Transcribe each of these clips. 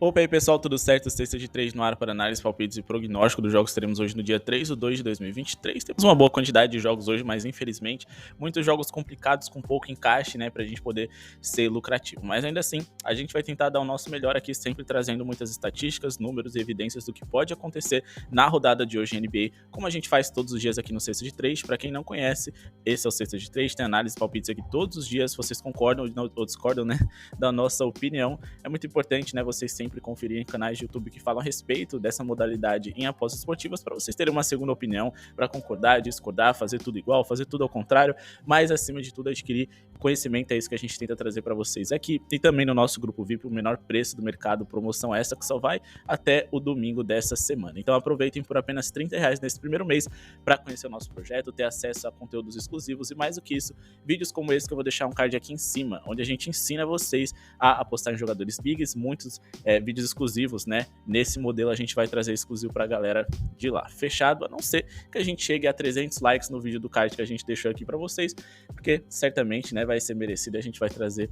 Opa aí pessoal, tudo certo? Sexta de 3 no ar para análise, palpites e prognóstico dos jogos que teremos hoje no dia 3/2 de 2023. Temos uma boa quantidade de jogos hoje, mas infelizmente muitos jogos complicados com pouco encaixe, né, pra gente poder ser lucrativo. Mas ainda assim, a gente vai tentar dar o nosso melhor aqui, sempre trazendo muitas estatísticas, números e evidências do que pode acontecer na rodada de hoje em NBA, como a gente faz todos os dias aqui no Sexta de 3. Para quem não conhece, esse é o Sexta de 3, tem análise, palpites aqui todos os dias, vocês concordam ou discordam, né, da nossa opinião. É muito importante, né, vocês sempre conferirem canais de YouTube que falam a respeito dessa modalidade em apostas esportivas para vocês terem uma segunda opinião, para concordar, discordar, fazer tudo igual, fazer tudo ao contrário, mas acima de tudo adquirir conhecimento. É isso que a gente tenta trazer para vocês aqui. E também no nosso grupo VIP, o menor preço do mercado, promoção essa que só vai até o domingo dessa semana. Então aproveitem por apenas R$30 nesse primeiro mês para conhecer o nosso projeto, ter acesso a conteúdos exclusivos e mais do que isso, vídeos como esse que eu vou deixar um card aqui em cima, onde a gente ensina vocês a apostar em jogadores bigs, muitos vídeos exclusivos, né? Nesse modelo a gente vai trazer exclusivo pra galera de lá. Fechado, a não ser que a gente chegue a 300 likes no vídeo do card que a gente deixou aqui pra vocês, porque certamente, né, vai ser merecido, a gente vai trazer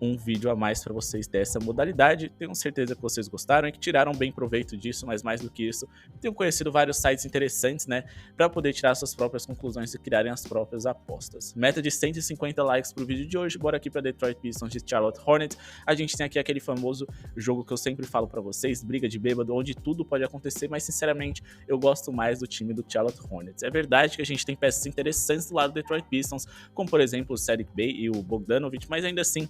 um vídeo a mais para vocês dessa modalidade. Tenho certeza que vocês gostaram e que tiraram bem proveito disso, mas mais do que isso, tenho conhecido vários sites interessantes, né, para poder tirar suas próprias conclusões e criarem as próprias apostas. Meta de 150 likes pro vídeo de hoje. Bora aqui para Detroit Pistons de Charlotte Hornets. A gente tem aqui aquele famoso jogo que eu sempre falo para vocês, briga de bêbado, onde tudo pode acontecer, mas sinceramente eu gosto mais do time do Charlotte Hornets. É verdade que a gente tem peças interessantes do lado do Detroit Pistons, como por exemplo o Saddiq Bey e o Bogdanovic, mas ainda assim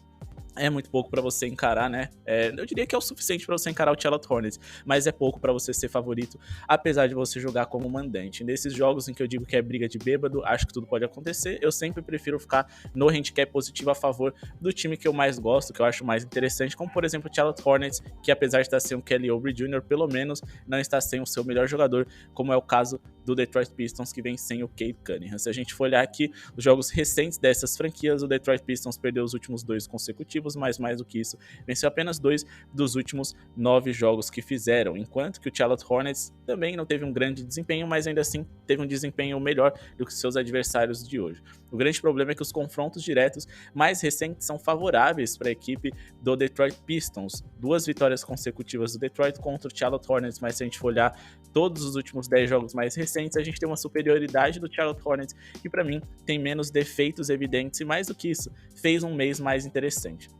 é muito pouco para você encarar, né? Eu diria que é o suficiente para você encarar o Charlotte Hornets, mas é pouco para você ser favorito, apesar de você jogar como mandante. Nesses jogos em que eu digo que é briga de bêbado, acho que tudo pode acontecer. Eu sempre prefiro ficar no handicap positivo a favor do time que eu mais gosto, que eu acho mais interessante, como por exemplo o Charlotte Hornets, que apesar de estar sem o Kelly Oubre Jr., pelo menos não está sem o seu melhor jogador, como é o caso do Detroit Pistons, que vem sem o Cade Cunningham. Se a gente for olhar aqui os jogos recentes dessas franquias, o Detroit Pistons perdeu os últimos 2 consecutivos, mas mais do que isso, venceu apenas 2 dos últimos 9 jogos que fizeram, enquanto que o Charlotte Hornets também não teve um grande desempenho, mas ainda assim teve um desempenho melhor do que seus adversários de hoje. O grande problema é que os confrontos diretos mais recentes são favoráveis para a equipe do Detroit Pistons. 2 vitórias consecutivas do Detroit contra o Charlotte Hornets, mas se a gente for olhar todos os últimos 10 jogos mais recentes, a gente tem uma superioridade do Charlotte Hornets, que para mim tem menos defeitos evidentes e mais do que isso, fez um mês mais interessante.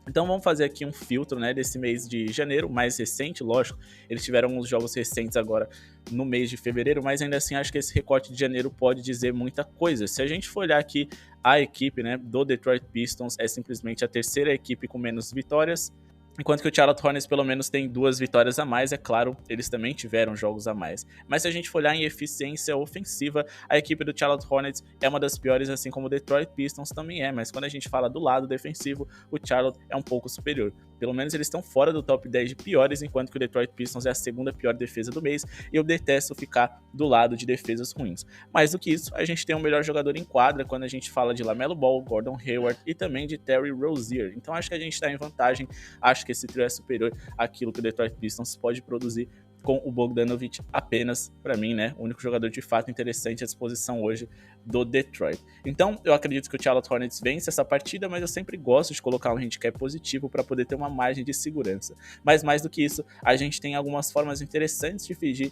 Então vamos fazer aqui um filtro, né, desse mês de janeiro, mais recente, lógico, eles tiveram alguns jogos recentes agora no mês de fevereiro, mas ainda assim acho que esse recorte de janeiro pode dizer muita coisa. Se a gente for olhar aqui a equipe, né, do Detroit Pistons, é simplesmente a terceira equipe com menos vitórias, enquanto que o Charlotte Hornets pelo menos tem 2 vitórias a mais. É claro, eles também tiveram jogos a mais. Mas se a gente for olhar em eficiência ofensiva, a equipe do Charlotte Hornets é uma das piores, assim como o Detroit Pistons também é. Mas quando a gente fala do lado defensivo, o Charlotte é um pouco superior. Pelo menos eles estão fora do top 10 de piores, enquanto que o Detroit Pistons é a segunda pior defesa do mês. E eu detesto ficar do lado de defesas ruins. Mais do que isso, a gente tem um melhor jogador em quadra quando a gente fala de LaMelo Ball, Gordon Hayward e também de Terry Rozier. Então acho que a gente está em vantagem. Acho que esse trio é superior àquilo que o Detroit Pistons pode produzir com o Bogdanovic apenas, para mim, né, o único jogador de fato interessante à disposição hoje do Detroit. Então, eu acredito que o Charlotte Hornets vence essa partida, mas eu sempre gosto de colocar um handicap positivo para poder ter uma margem de segurança. Mas mais do que isso, a gente tem algumas formas interessantes de fingir.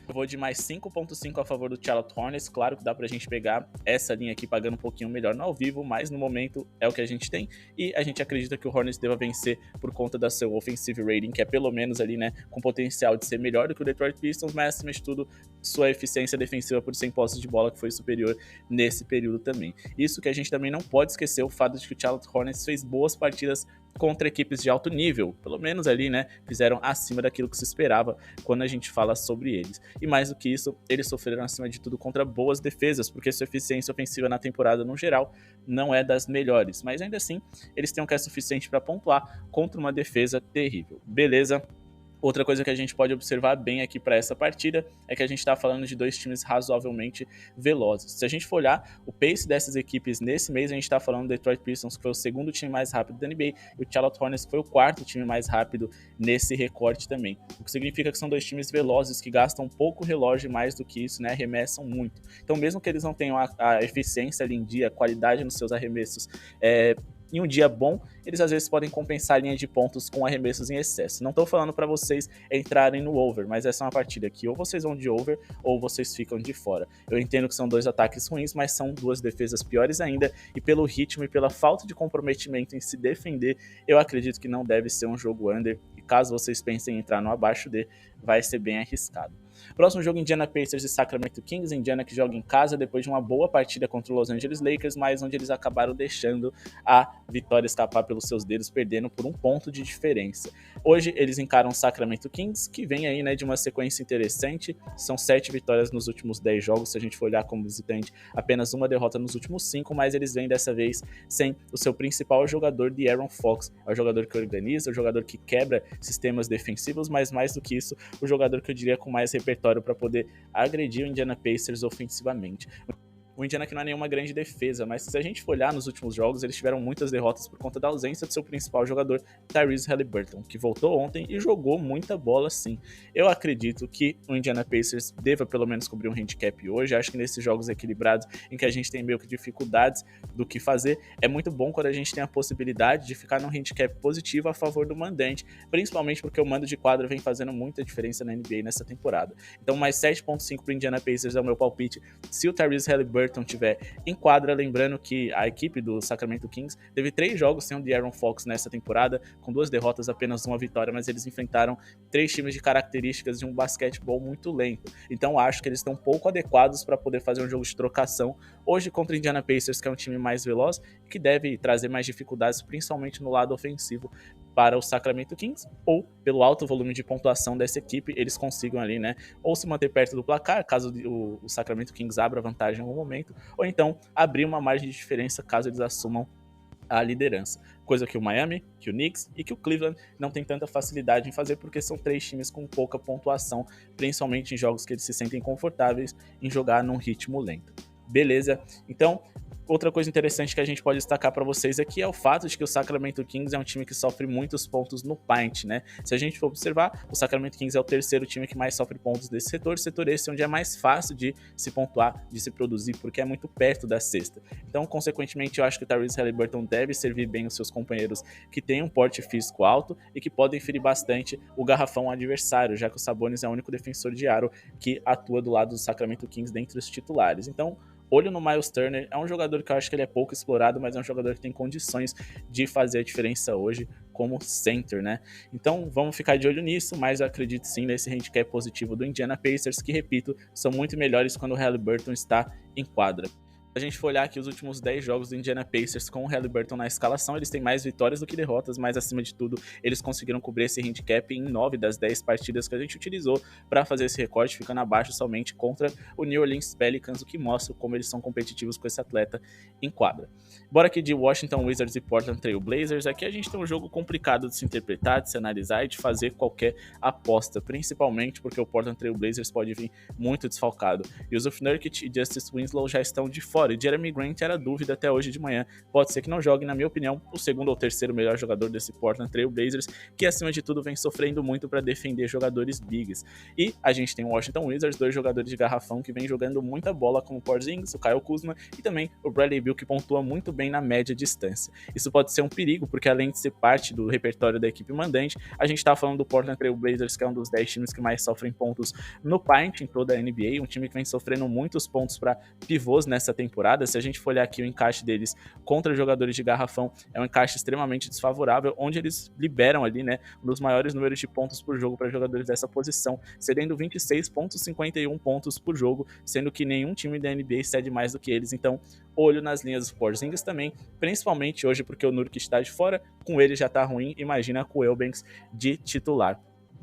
Eu vou de mais 5.5 a favor do Charlotte Hornets. Claro que dá pra gente pegar essa linha aqui pagando um pouquinho melhor no ao vivo, mas no momento é o que a gente tem. E a gente acredita que o Hornets deva vencer por conta da seu offensive rating, que é pelo menos ali, né, com potencial de ser melhor do que o Detroit Pistons, mas acima de tudo, sua eficiência defensiva por 100 posses de bola, que foi superior nesse período também. Isso que a gente também não pode esquecer, o fato de que o Charlotte Hornets fez boas partidas contra equipes de alto nível, pelo menos ali, né, fizeram acima daquilo que se esperava quando a gente fala sobre eles. E mais do que isso, eles sofreram acima de tudo contra boas defesas, porque sua eficiência ofensiva na temporada no geral não é das melhores, mas ainda assim, eles têm o que é suficiente para pontuar contra uma defesa terrível. Beleza? Outra coisa que a gente pode observar bem aqui para essa partida é que a gente está falando de 2 times razoavelmente velozes. Se a gente for olhar o pace dessas equipes nesse mês, a gente está falando do Detroit Pistons, que foi o segundo time mais rápido da NBA, e o Charlotte Hornets foi o 4º time mais rápido nesse recorte também. O que significa que são 2 times velozes que gastam pouco relógio e mais do que isso, né, arremessam muito. Então mesmo que eles não tenham a eficiência ali em dia, a qualidade nos seus arremessos, em um dia bom, eles às vezes podem compensar a linha de pontos com arremessos em excesso. Não tô falando para vocês entrarem no over, mas essa é uma partida que ou vocês vão de over ou vocês ficam de fora. Eu entendo que são dois ataques ruins, mas são duas defesas piores ainda, e pelo ritmo e pela falta de comprometimento em se defender, eu acredito que não deve ser um jogo under, e caso vocês pensem em entrar no abaixo de, vai ser bem arriscado. Próximo jogo, Indiana Pacers e Sacramento Kings. Indiana que joga em casa depois de uma boa partida contra o Los Angeles Lakers, mas onde eles acabaram deixando a vitória escapar pelos seus dedos, perdendo por 1 ponto de diferença. Hoje eles encaram o Sacramento Kings, que vem aí, né, de uma sequência interessante. São 7 vitórias nos últimos 10 jogos, se a gente for olhar como visitante, apenas uma derrota nos últimos 5, mas eles vêm dessa vez sem o seu principal jogador, De'Aaron Fox. É o jogador que organiza, o jogador que quebra sistemas defensivos, mas mais do que isso, o jogador que eu diria com mais repertório para poder agredir o Indiana Pacers ofensivamente. O Indiana que não é nenhuma grande defesa, mas se a gente for olhar nos últimos jogos, eles tiveram muitas derrotas por conta da ausência do seu principal jogador, Tyrese Haliburton, que voltou ontem e jogou muita bola sim. Eu acredito que o Indiana Pacers deva pelo menos cobrir um handicap hoje. Acho que nesses jogos equilibrados, em que a gente tem meio que dificuldades do que fazer, é muito bom quando a gente tem a possibilidade de ficar num handicap positivo a favor do mandante, principalmente porque o mando de quadra vem fazendo muita diferença na NBA nessa temporada. Então mais 7.5 para o Indiana Pacers é o meu palpite, se o Tyrese Haliburton tiver em quadra. Lembrando que a equipe do Sacramento Kings teve 3 jogos sem o De'Aaron Fox nessa temporada, com 2 derrotas, apenas 1 vitória, mas eles enfrentaram 3 times de características de um basquetebol muito lento. Então acho que eles estão pouco adequados para poder fazer um jogo de trocação hoje contra o Indiana Pacers, que é um time mais veloz e que deve trazer mais dificuldades, principalmente no lado ofensivo, para o Sacramento Kings, ou pelo alto volume de pontuação dessa equipe, eles consigam ali, né, ou se manter perto do placar, caso o Sacramento Kings abra vantagem em algum momento, ou então abrir uma margem de diferença caso eles assumam a liderança. Coisa que o Miami, que o Knicks e que o Cleveland não tem tanta facilidade em fazer, porque são 3 times com pouca pontuação, principalmente em jogos que eles se sentem confortáveis em jogar num ritmo lento. Beleza? Então, outra coisa interessante que a gente pode destacar para vocês aqui é o fato de que o Sacramento Kings é um time que sofre muitos pontos no paint, né? Se a gente for observar, o Sacramento Kings é o 3º time que mais sofre pontos desse setor esse onde é mais fácil de se pontuar, de se produzir, porque é muito perto da cesta. Então, consequentemente, eu acho que o Tyrese Haliburton deve servir bem os seus companheiros que têm um porte físico alto e que podem ferir bastante o garrafão adversário, já que o Sabonis é o único defensor de aro que atua do lado do Sacramento Kings dentre os titulares. Então, olho no Miles Turner, é um jogador que eu acho que ele é pouco explorado, mas é um jogador que tem condições de fazer a diferença hoje como center, né? Então vamos ficar de olho nisso, mas eu acredito sim nesse handicap positivo do Indiana Pacers, que, repito, são muito melhores quando o Haliburton está em quadra. Se a gente for olhar aqui os últimos 10 jogos do Indiana Pacers com o Haliburton na escalação, eles têm mais vitórias do que derrotas, mas acima de tudo, eles conseguiram cobrir esse handicap em 9 das 10 partidas que a gente utilizou para fazer esse recorte, ficando abaixo somente contra o New Orleans Pelicans, o que mostra como eles são competitivos com esse atleta em quadra. Bora aqui de Washington Wizards e Portland Trail Blazers. Aqui a gente tem um jogo complicado de se interpretar, de se analisar e de fazer qualquer aposta, principalmente porque o Portland Trail Blazers pode vir muito desfalcado. Yusuf Nurkic e Justice Winslow já estão de fora, e Jeremy Grant era dúvida até hoje de manhã. Pode ser que não jogue, na minha opinião, o 2º ou 3º melhor jogador desse Portland Trail Blazers, que acima de tudo vem sofrendo muito para defender jogadores bigs. E a gente tem o Washington Wizards, 2 jogadores de garrafão que vem jogando muita bola, como o Porzingis, o Kyle Kuzma e também o Bradley Beal, que pontua muito bem na média distância. Isso pode ser um perigo, porque além de ser parte do repertório da equipe mandante, a gente tá falando do Portland Trail Blazers, que é um dos 10 times que mais sofrem pontos no paint em toda a NBA, um time que vem sofrendo muitos pontos para pivôs nessa temporada. Se a gente for olhar aqui o encaixe deles contra jogadores de garrafão, é um encaixe extremamente desfavorável, onde eles liberam ali, né, um dos maiores números de pontos por jogo para jogadores dessa posição, cedendo 26,51 pontos por jogo, sendo que nenhum time da NBA cede mais do que eles. Então, olho nas linhas dos Porzingis também, principalmente hoje porque o Nurkic está de fora, com ele já tá ruim, imagina com o Eubanks de titular.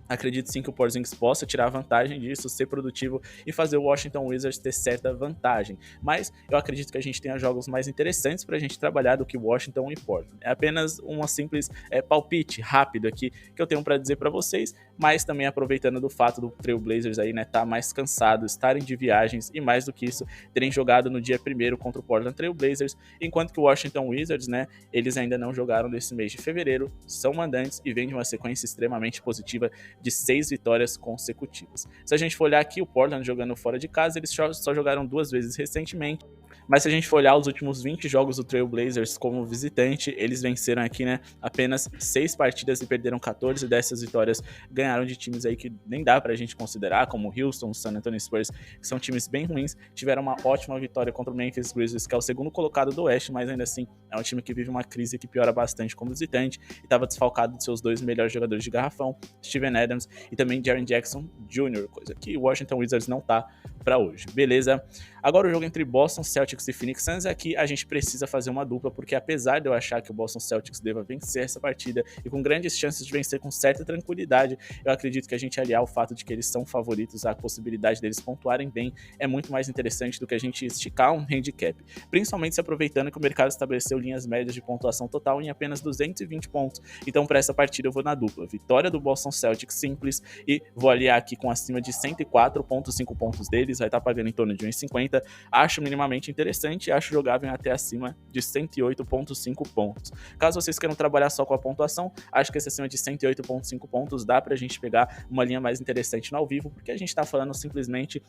Acredito sim que o Porzingis possa tirar vantagem disso, ser produtivo e fazer o Washington Wizards ter certa vantagem. Mas eu acredito que a gente tenha jogos mais interessantes para a gente trabalhar do que Washington e Portland. É apenas uma simples palpite rápido aqui que eu tenho para dizer para vocês, mas também aproveitando do fato do Trail Blazers aí, né, tá mais cansado, estarem de viagens e mais do que isso, terem jogado no dia 1º contra o Portland Trail Blazers, enquanto que o Washington Wizards, né, eles ainda não jogaram nesse mês de fevereiro, são mandantes e vêm de uma sequência extremamente positiva de 6 vitórias consecutivas. Se a gente for olhar aqui, o Portland jogando fora de casa, eles só jogaram 2 vezes recentemente, Mas se a gente for olhar os últimos 20 jogos do Trail Blazers como visitante, eles venceram aqui, né, apenas 6 partidas e perderam 14 dessas vitórias ganharam de times aí que nem dá pra gente considerar, como Houston, San Antonio Spurs, que são times bem ruins, tiveram uma ótima vitória contra o Memphis Grizzlies, que é o segundo colocado do Oeste, mas ainda assim é um time que vive uma crise que piora bastante como visitante e estava desfalcado de seus 2 melhores jogadores de garrafão, Steven Adams e também Jaren Jackson Jr., coisa que o Washington Wizards não tá para hoje, beleza? Agora o jogo entre Boston Celtics e Phoenix Suns, aqui a gente precisa fazer uma dupla, porque apesar de eu achar que o Boston Celtics deva vencer essa partida e com grandes chances de vencer com certa tranquilidade, eu acredito que a gente aliar o fato de que eles são favoritos à possibilidade deles pontuarem bem é muito mais interessante do que a gente esticar um handicap, principalmente se aproveitando que o mercado estabeleceu linhas médias de pontuação total em apenas 220 pontos. Então para essa partida eu vou na dupla, vitória do Boston Celtics simples e vou aliar aqui com acima de 104.5 pontos deles, vai estar pagando em torno de 1,50, acho minimamente interessante, acho jogável até acima de 108.5 pontos. Caso vocês queiram trabalhar só com a pontuação, acho que esse acima de 108.5 pontos dá pra gente pegar uma linha mais interessante no ao vivo, porque a gente tá falando simplesmente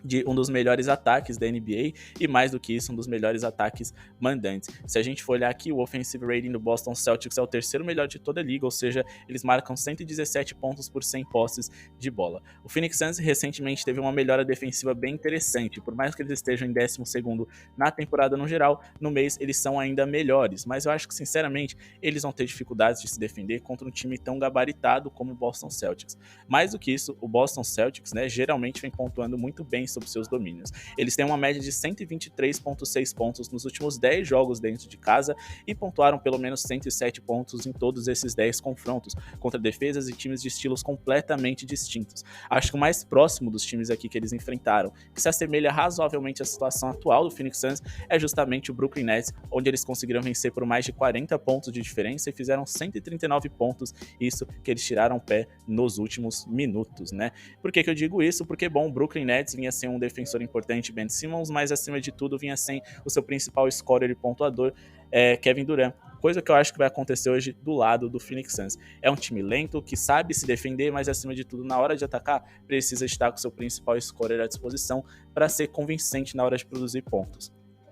de um dos melhores ataques da NBA e mais do que isso, um dos melhores ataques mandantes. Se a gente for olhar aqui, o offensive rating do Boston Celtics é o terceiro melhor de toda a liga, ou seja, eles marcam 117 pontos por 100 posses de bola. O Phoenix Suns recentemente teve uma melhora defensiva bem interessante, por mais que eles estejam em 12º na temporada no geral, no mês eles são ainda melhores, mas eu acho que sinceramente eles vão ter dificuldades de se defender contra um time tão gabaritado como o Boston Celtics. Mais do que isso, o Boston Celtics, né, geralmente vem pontuando muito bem sobre seus domínios. Eles têm uma média de 123.6 pontos nos últimos 10 jogos dentro de casa e pontuaram pelo menos 107 pontos em todos esses 10 confrontos, contra defesas e times de estilos completamente distintos. Acho que o mais próximo dos times aqui que eles enfrentaram, que se assemelha razoavelmente à situação atual do Phoenix Suns, é justamente o Brooklyn Nets, onde eles conseguiram vencer por mais de 40 pontos de diferença e fizeram 139 pontos, isso que eles tiraram o pé nos últimos minutos, né? Por que eu digo isso? Porque, bom, o Brooklyn Nets vinha sem um defensor importante, Ben Simmons, mas acima de tudo vinha sem o seu principal scorer e pontuador, Kevin Durant. Coisa que eu acho que vai acontecer hoje do lado do Phoenix Suns. É um time lento, que sabe se defender, mas acima de tudo, na hora de atacar, precisa estar com o seu principal scorer à disposição para ser convincente na hora de produzir pontos.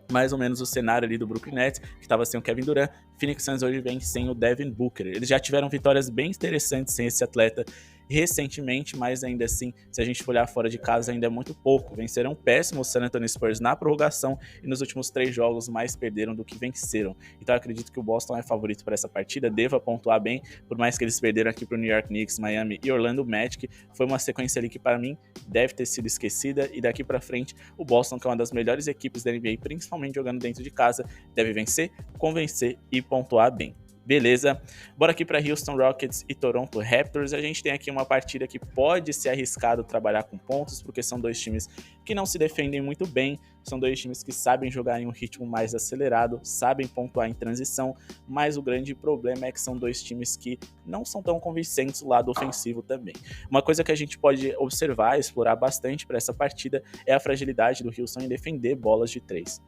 Mais ou menos o cenário ali do Brooklyn Nets, que estava sem o Kevin Durant. Phoenix Suns hoje vem sem o Devin Booker. Eles já tiveram vitórias bem interessantes sem esse atleta recentemente, mas ainda assim, se a gente for olhar fora de casa, ainda é muito pouco. Venceram péssimo o San Antonio Spurs na prorrogação e nos últimos 3 jogos mais perderam do que venceram. Então eu acredito que o Boston é favorito para essa partida, deva pontuar bem, por mais que eles perderam aqui para o New York Knicks, Miami e Orlando Magic. Foi uma sequência ali que para mim deve ter sido esquecida e daqui para frente o Boston, que é uma das melhores equipes da NBA, principalmente jogando dentro de casa, deve vencer, convencer e pontuar bem. Beleza, bora aqui para Houston Rockets e Toronto Raptors. A gente tem aqui uma partida que pode ser arriscado trabalhar com pontos, porque são dois times que não se defendem muito bem, são dois times que sabem jogar em um ritmo mais acelerado, sabem pontuar em transição, mas o grande problema é que são dois times que não são tão convincentes do lado ofensivo também. Uma coisa que a gente pode observar e explorar bastante para essa partida é a fragilidade do Houston em defender bolas de 3.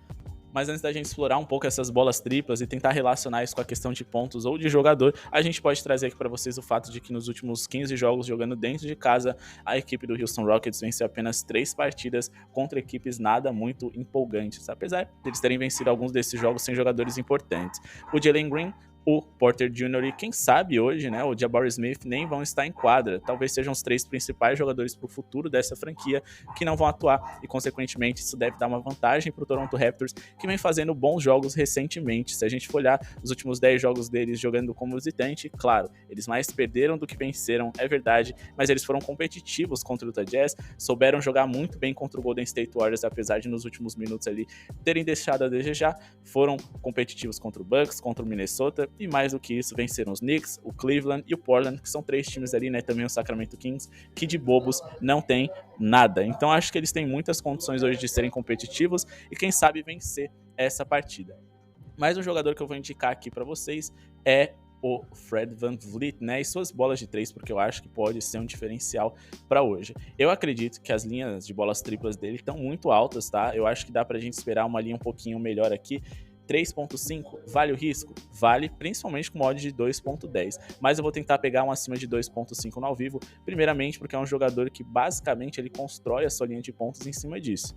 Mas antes da gente explorar um pouco essas bolas triplas e tentar relacionar isso com a questão de pontos ou de jogador, a gente pode trazer aqui para vocês o fato de que nos últimos 15 jogos jogando dentro de casa, a equipe do Houston Rockets venceu apenas 3 partidas contra equipes nada muito empolgantes, apesar de eles terem vencido alguns desses jogos sem jogadores importantes. O Jalen Green, o Porter Jr. e quem sabe hoje, né, o Jabari Smith nem vão estar em quadra. Talvez sejam os 3 principais jogadores para o futuro dessa franquia que não vão atuar e, consequentemente, isso deve dar uma vantagem para o Toronto Raptors, que vem fazendo bons jogos recentemente. Se a gente for olhar os últimos 10 jogos deles jogando como visitante, claro, eles mais perderam do que venceram, é verdade, mas eles foram competitivos contra o Utah Jazz, souberam jogar muito bem contra o Golden State Warriors, apesar de nos últimos minutos ali terem deixado a desejar, foram competitivos contra o Bucks, contra o Minnesota, e mais do que isso, venceram os Knicks, o Cleveland e o Portland, que são 3 times ali, né, também o Sacramento Kings, que de bobos não tem nada. Então acho que eles têm muitas condições hoje de serem competitivos e quem sabe vencer essa partida. Mais um jogador que eu vou indicar aqui para vocês é o Fred VanVleet, né, e suas bolas de 3, porque eu acho que pode ser um diferencial para hoje. Eu acredito que as linhas de bolas triplas dele estão muito altas, tá? Eu acho que dá pra gente esperar uma linha um pouquinho melhor aqui. 3.5, vale o risco? Vale, principalmente com mod de 2.10, mas eu vou tentar pegar um acima de 2.5 no ao vivo, primeiramente porque é um jogador que basicamente ele constrói a sua linha de pontos em cima disso.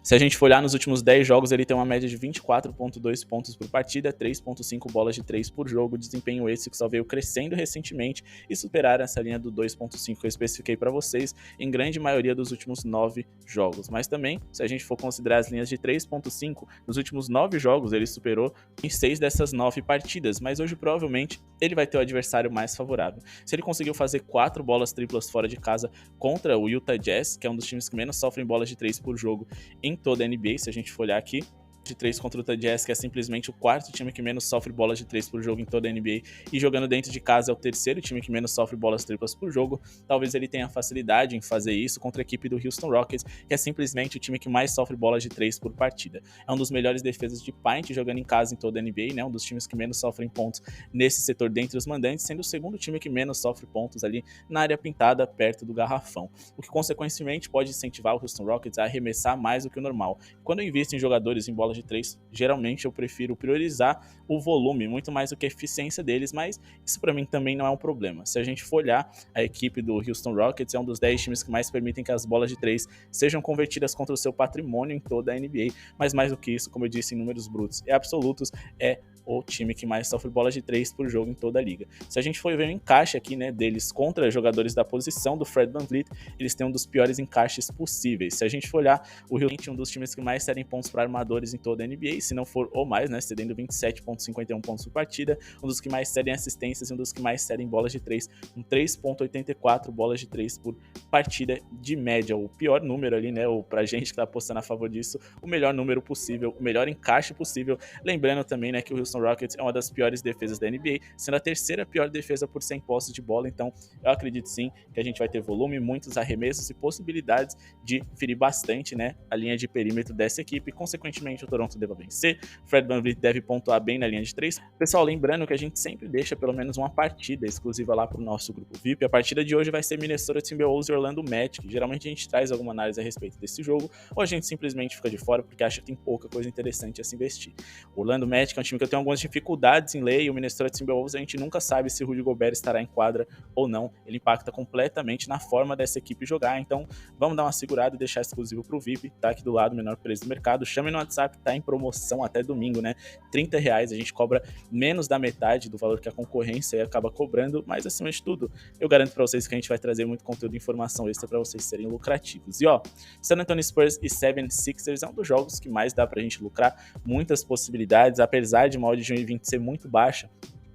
Se a gente for olhar nos últimos 10 jogos, ele tem uma média de 24,2 pontos por partida, 3,5 bolas de 3 por jogo, desempenho esse que só veio crescendo recentemente e superar essa linha do 2,5 que eu especifiquei para vocês em grande maioria dos últimos 9 jogos. Mas também, se a gente for considerar as linhas de 3,5, nos últimos 9 jogos ele superou em 6 dessas 9 partidas, mas hoje provavelmente ele vai ter o adversário mais favorável. Se ele conseguiu fazer 4 bolas triplas fora de casa contra o Utah Jazz, que é um dos times que menos sofrem bolas de 3 por jogo em toda a NBA, se a gente for olhar aqui, de 3 contra o Utah Jazz, que é simplesmente o quarto time que menos sofre bolas de 3 por jogo em toda a NBA, e jogando dentro de casa é o terceiro time que menos sofre bolas triplas por jogo. Talvez ele tenha facilidade em fazer isso contra a equipe do Houston Rockets, que é simplesmente o time que mais sofre bolas de 3 por partida. É um dos melhores defesas de paint jogando em casa em toda a NBA, né? Um dos times que menos sofrem pontos nesse setor dentre os mandantes, sendo o segundo time que menos sofre pontos ali na área pintada, perto do garrafão, o que consequentemente pode incentivar o Houston Rockets a arremessar mais do que o normal. Quando eu invisto em jogadores em bolas de 3, geralmente eu prefiro priorizar o volume muito mais do que a eficiência deles, mas isso para mim também não é um problema. Se a gente for olhar, a equipe do Houston Rockets é um dos 10 times que mais permitem que as bolas de 3 sejam convertidas contra o seu patrimônio em toda a NBA, mas mais do que isso, como eu disse em números brutos e absolutos, é o time que mais sofre bolas de 3 por jogo em toda a liga. Se a gente for ver o encaixe aqui, né, deles contra jogadores da posição do Fred VanVleet, eles têm um dos piores encaixes possíveis. Se a gente for olhar, o Houston é um dos times que mais cedem pontos para armadores em toda a NBA, se não for ou mais, né, cedendo 27,51 pontos por partida, um dos que mais cedem assistências e um dos que mais cedem bolas de 3, com 3,84 bolas de 3 por partida de média. O pior número ali, né, ou pra gente que tá apostando a favor disso, o melhor número possível, o melhor encaixe possível. Lembrando também, né, que o Houston Rockets é uma das piores defesas da NBA, sendo a terceira pior defesa por 100 posses de bola, então eu acredito sim que a gente vai ter volume, muitos arremessos e possibilidades de ferir bastante, né, a linha de perímetro dessa equipe. Consequentemente, o Toronto deva vencer, Fred VanVleet deve pontuar bem na linha de 3. Pessoal, lembrando que a gente sempre deixa pelo menos uma partida exclusiva lá pro nosso grupo VIP. A partida de hoje vai ser Minnesota Timberwolves e Orlando Magic. Geralmente a gente traz alguma análise a respeito desse jogo, ou a gente simplesmente fica de fora porque acha que tem pouca coisa interessante a se investir. O Orlando Magic é um time que eu tenho algumas dificuldades em ler, e o Minnesota Timberwolves a gente nunca sabe se o Rudy Gobert estará em quadra ou não. Ele impacta completamente na forma dessa equipe jogar, então vamos dar uma segurada e deixar exclusivo pro VIP, tá aqui do lado, menor preço do mercado. Chame no WhatsApp, tá em promoção até domingo, né? R$30, a gente cobra menos da metade do valor que a concorrência acaba cobrando, mas acima de tudo, eu garanto pra vocês que a gente vai trazer muito conteúdo e informação extra pra vocês serem lucrativos. E ó, San Antonio Spurs e 76ers é um dos jogos que mais dá pra gente lucrar, muitas possibilidades, apesar de uma odd de 1,20 ser muito baixa.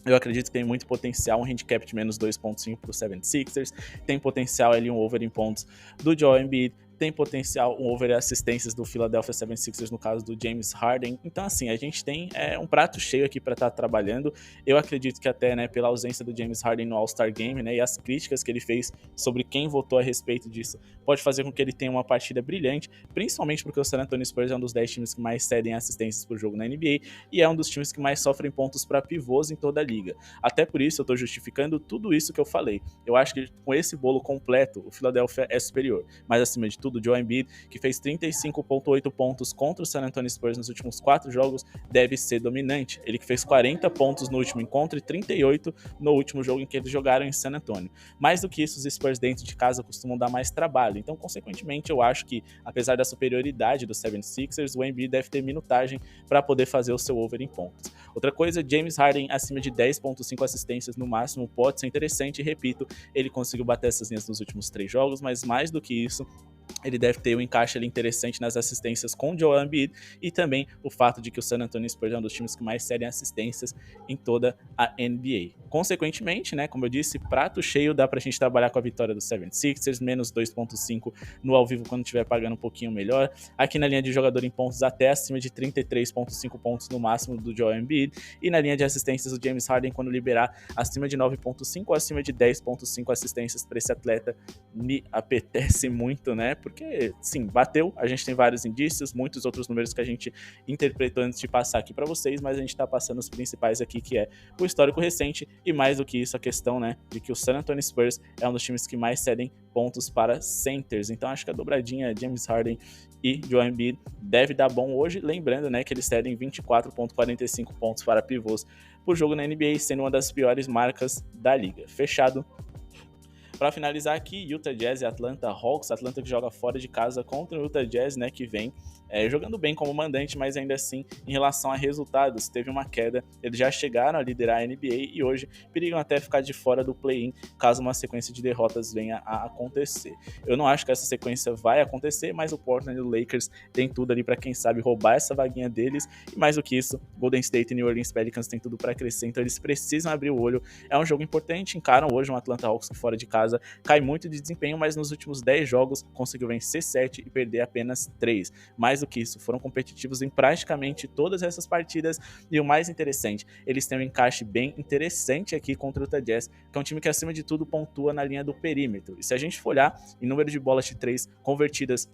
Eu acredito que tem muito potencial, um handicap de menos 2,5 para o 76ers, tem potencial ali um over em pontos do Joel Embiid, tem potencial um over assistências do Philadelphia 76ers no caso do James Harden. Então assim, a gente tem um prato cheio aqui para estar trabalhando. Eu acredito que até, né, pela ausência do James Harden no All-Star Game, né, e as críticas que ele fez sobre quem votou a respeito disso, pode fazer com que ele tenha uma partida brilhante, principalmente porque o San Antonio Spurs é um dos 10 times que mais cedem assistências por jogo na NBA e é um dos times que mais sofrem pontos para pivôs em toda a liga. Até por isso eu tô justificando tudo isso que eu falei. Eu acho que com esse bolo completo, o Philadelphia é superior, mas acima de tudo, o Joel Embiid, que fez 35,8 pontos contra o San Antonio Spurs nos últimos 4 jogos, deve ser dominante. Ele que fez 40 pontos no último encontro e 38 no último jogo em que eles jogaram em San Antonio. Mais do que isso, os Spurs dentro de casa costumam dar mais trabalho. Então, consequentemente, eu acho que, apesar da superioridade dos 76ers, o Embiid deve ter minutagem para poder fazer o seu over em pontos. Outra coisa, James Harden acima de 10,5 assistências no máximo pode ser interessante, e repito, ele conseguiu bater essas linhas nos últimos 3 jogos, mas mais do que isso, ele deve ter um encaixe ali interessante nas assistências com o Joel Embiid, e também o fato de que o San Antonio Spurs é um dos times que mais cedem assistências em toda a NBA. Consequentemente, né, como eu disse, prato cheio, dá pra gente trabalhar com a vitória do 76ers, menos 2,5 no ao vivo quando estiver pagando um pouquinho melhor. Aqui na linha de jogador em pontos, até acima de 33,5 pontos no máximo do Joel Embiid, e na linha de assistências o James Harden quando liberar acima de 9,5 ou acima de 10,5 assistências para esse atleta. Me apetece muito, né? Porque, sim, bateu, a gente tem vários indícios, muitos outros números que a gente interpretou antes de passar aqui para vocês, mas a gente tá passando os principais aqui, que é o histórico recente, e mais do que isso, a questão, né, de que o San Antonio Spurs é um dos times que mais cedem pontos para centers. Então acho que a dobradinha James Harden e Joel Embiid deve dar bom hoje, lembrando, né, que eles cedem 24,45 pontos para pivôs por jogo na NBA, sendo uma das piores marcas da liga. Fechado? Para finalizar aqui, Utah Jazz e Atlanta Hawks. Atlanta que joga fora de casa contra o Utah Jazz, né, que vem jogando bem como mandante, mas ainda assim, em relação a resultados, teve uma queda. Eles já chegaram a liderar a NBA e hoje perigam até ficar de fora do play-in caso uma sequência de derrotas venha a acontecer. Eu não acho que essa sequência vai acontecer, mas o Portland e o Lakers tem tudo ali para, quem sabe, roubar essa vaguinha deles. E mais do que isso, Golden State e New Orleans Pelicans tem tudo para crescer, então eles precisam abrir o olho. É um jogo importante, encaram hoje um Atlanta Hawks que fora de casa cai muito de desempenho, mas nos últimos 10 jogos conseguiu vencer 7 e perder apenas 3. Mais do que isso, foram competitivos em praticamente todas essas partidas, e o mais interessante, eles têm um encaixe bem interessante aqui contra o Utah Jazz, que é um time que acima de tudo pontua na linha do perímetro. E se a gente for olhar em número de bolas de 3 convertidas,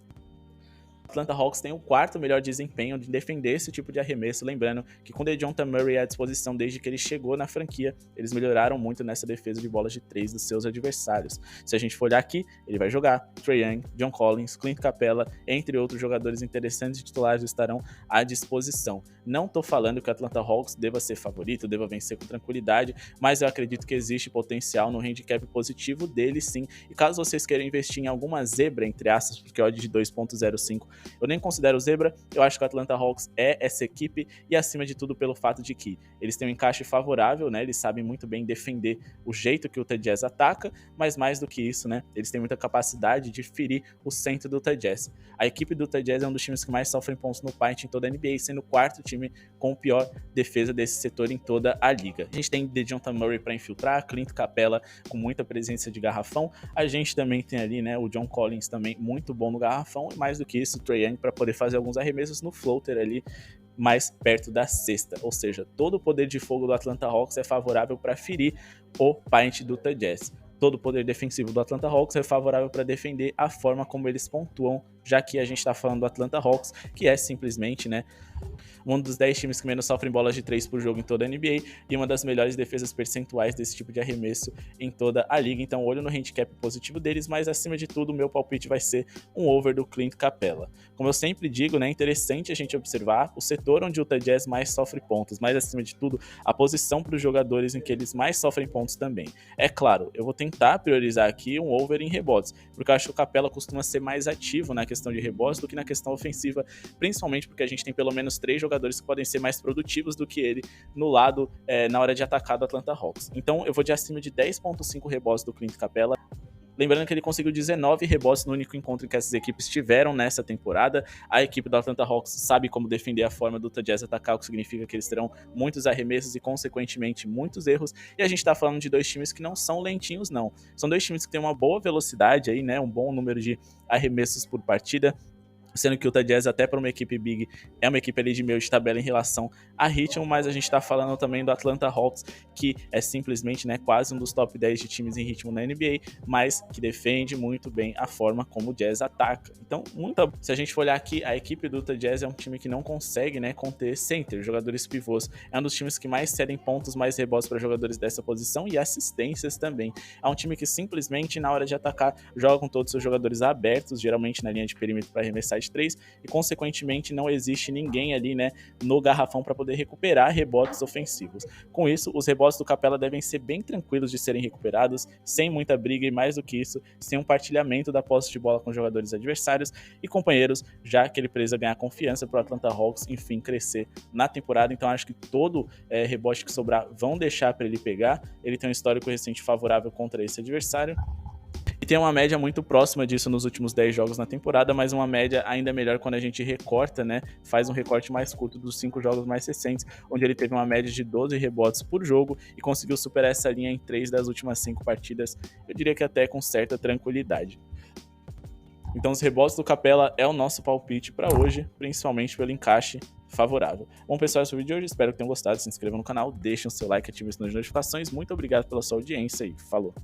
Atlanta Hawks tem o quarto melhor desempenho de defender esse tipo de arremesso, lembrando que com DeJounte Murray à disposição desde que ele chegou na franquia, eles melhoraram muito nessa defesa de bolas de 3 dos seus adversários. Se a gente for olhar aqui, ele vai jogar Trae Young, John Collins, Clint Capela, entre outros jogadores interessantes e titulares estarão à disposição. Não tô falando que o Atlanta Hawks deva ser favorito, deva vencer com tranquilidade, mas eu acredito que existe potencial no handicap positivo dele sim, e caso vocês queiram investir em alguma zebra, entre aspas, porque odd de 2.05 eu nem considero zebra, eu acho que o Atlanta Hawks é essa equipe, e acima de tudo pelo fato de que eles têm um encaixe favorável, né? Eles sabem muito bem defender o jeito que o Utah Jazz ataca, mas mais do que isso, né? Eles têm muita capacidade de ferir o centro do Utah Jazz. A equipe do Utah Jazz é um dos times que mais sofrem pontos no paint em toda a NBA, sendo o quarto time com pior defesa desse setor em toda a liga. A gente tem DeJounte Murray para infiltrar, Clint Capela com muita presença de garrafão, a gente também tem ali, né, o John Collins também muito bom no garrafão, e mais do que isso, Trae Young para poder fazer alguns arremessos no floater ali mais perto da cesta, ou seja, todo o poder de fogo do Atlanta Hawks é favorável para ferir o paint do Utah Jazz. Todo o poder defensivo do Atlanta Hawks é favorável para defender a forma como eles pontuam, já que a gente está falando do Atlanta Hawks, que é simplesmente, né, um dos 10 times que menos sofrem bolas de 3 por jogo em toda a NBA e uma das melhores defesas percentuais desse tipo de arremesso em toda a liga. Então, olho no handicap positivo deles, mas acima de tudo, o meu palpite vai ser um over do Clint Capela. Como eu sempre digo, né, é interessante a gente observar o setor onde o Utah Jazz mais sofre pontos, mas acima de tudo, a posição para os jogadores em que eles mais sofrem pontos também. É claro, eu vou tentar priorizar aqui um over em rebotes, porque eu acho que o Capela costuma ser mais ativo na questão de rebotes do que na questão ofensiva, principalmente porque a gente tem pelo menos 3 jogadores que podem ser mais produtivos do que ele no lado, na hora de atacar do Atlanta Hawks. Então eu vou de acima de 10.5 rebotes do Clint Capela. Lembrando que ele conseguiu 19 rebotes no único encontro que essas equipes tiveram nessa temporada. A equipe do Atlanta Hawks sabe como defender a forma do Utah Jazz atacar, o que significa que eles terão muitos arremessos e, consequentemente, muitos erros. E a gente tá falando de 2 times que não são lentinhos, não. São 2 times que têm uma boa velocidade aí, né? Um bom número de arremessos por partida, sendo que o Utah Jazz, até para uma equipe big, é uma equipe ali de meio de tabela em relação a ritmo, mas a gente tá falando também do Atlanta Hawks, que é simplesmente, né, quase um dos top 10 de times em ritmo na NBA, mas que defende muito bem a forma como o Jazz ataca. Então, se a gente for olhar aqui, a equipe do Utah Jazz é um time que não consegue, né, conter center, jogadores pivôs. É um dos times que mais cedem pontos, mais rebotes para jogadores dessa posição e assistências também. É um time que simplesmente, na hora de atacar, joga com todos os seus jogadores abertos, geralmente na linha de perímetro para arremessar de 3, e consequentemente não existe ninguém ali, né, no garrafão para poder recuperar rebotes ofensivos. Com isso, os rebotes do Capela devem ser bem tranquilos de serem recuperados, sem muita briga e, mais do que isso, sem um partilhamento da posse de bola com jogadores adversários e companheiros, já que ele precisa ganhar confiança para o Atlanta Hawks, enfim, crescer na temporada. Então acho que todo rebote que sobrar vão deixar para ele pegar. Ele tem um histórico recente favorável contra esse adversário e tem uma média muito próxima disso nos últimos 10 jogos na temporada, mas uma média ainda melhor quando a gente recorta, né? Faz um recorte mais curto dos 5 jogos mais recentes, onde ele teve uma média de 12 rebotes por jogo e conseguiu superar essa linha em 3 das últimas 5 partidas, eu diria que até com certa tranquilidade. Então, os rebotes do Capela é o nosso palpite para hoje, principalmente pelo encaixe favorável. Bom, pessoal, esse é o vídeo de hoje. Espero que tenham gostado. Se inscrevam no canal, deixem o seu like, ativem as notificações. Muito obrigado pela sua audiência e falou!